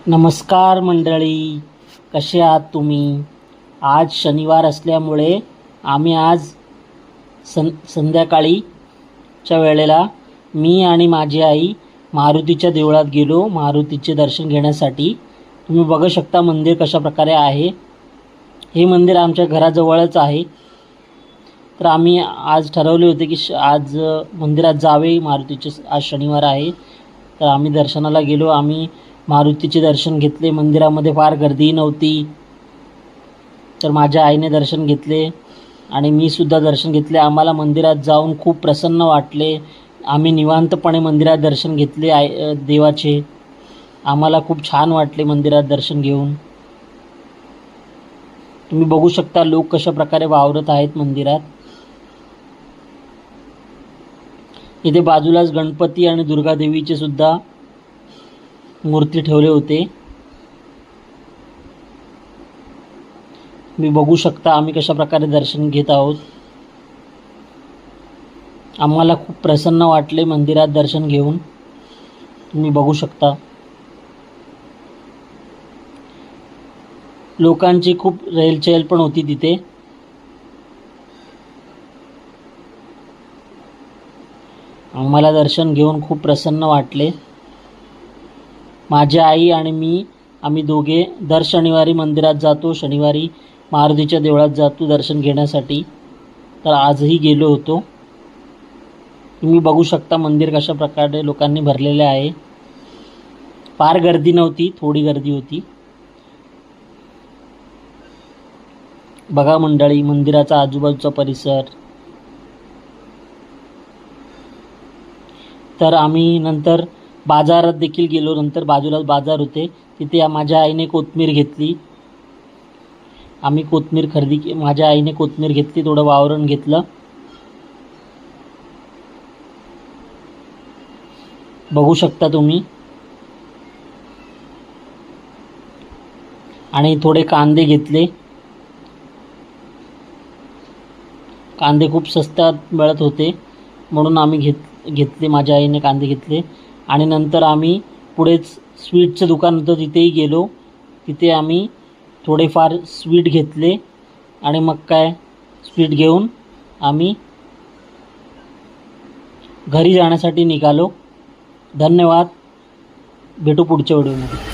नमस्कार मंडळी, कसे आहात तुम्ही? आज शनिवार असल्यामुळे आम्ही आज संध्याकाळीच्या वेळेला मी आणि माझी आई मारुतीच्या देवळात गेलो मारुतीचे दर्शन घेण्यासाठी. तुम्ही बघू शकता मंदिर कशा प्रकारे आहे. हे मंदिर आमच्या घराजवळच आहे. तर आम्ही आज ठरवले होते की आज मंदिरात जावे. मारुतीचे आज शनिवार आहे, तर आम्ही दर्शनाला गेलो. आम्ही मारुतीचे दर्शन घेतले. मंदिरामध्ये फार गर्दी नव्हती, तर माझ्या आईने दर्शन घेतले आणि मी सुद्धा दर्शन घेतले. आम्हाला मंदिरात जाऊन खूप प्रसन्न वाटले. आम्ही निवांतपणे मंदिरात दर्शन घेतले देवाचे. आम्हाला खूप छान वाटले मंदिरात दर्शन घेऊन. तुम्ही बघू शकता लोक कशा प्रकारे वावरत आहेत मंदिरात. इथे बाजूलाच गणपती आणि दुर्गा देवीचे सुद्धा मूर्ती ठेवले होते. मी बघू शकता आम्ही कशा प्रकारे दर्शन घेत आहोत. आम्हाला खूप प्रसन्न वाटले मंदिरात दर्शन घेऊन. तुम्ही बघू शकता लोकांची खूप रेलचेल पण होती तिथे. आम्हाला दर्शन घेऊन खूप प्रसन्न वाटले. माझी आई आणि मी आम्ही दोघे दर शनिवारी मंदिरात जातो. शनिवारी मारुतीच्या देवळात जातो दर्शन घेण्यासाठी. तर आजही गेलो होतो. तुम्ही बघू शकता मंदिर कशा प्रकारे लोकांनी भरलेले आहे. फार गर्दी नव्हती, थोडी गर्दी होती. बघा मंडळी मंदिराचा आजूबाजूचा परिसर. तर आम्ही नंतर बाजारात देखील गेलो. नंतर बाजूला बाजार होते, तिथे माझ्या आईने कोथिंबीर घेतली. आम्ही कोथिंबीर खरेदी माझ्या आईने कोथिंबीर घेतली, थोडं वावरण घेतलं. बघू शकता तुम्ही. आणि थोडे कांदे घेतले. कांदे खूप स्वस्तात मिळत होते म्हणून आम्ही घेतले. माझ्या आईने कांदे घेतले. आणि नंतर आम्ही पुढेच स्वीटचं दुकान होतं तिथेही गेलो. तिथे आम्ही थोडेफार स्वीट घेतले आणि मग काय स्वीट घेऊन आम्ही घरी जाण्यासाठी निघालो. धन्यवाद. भेटू पुढच्या व्हिडिओमध्ये.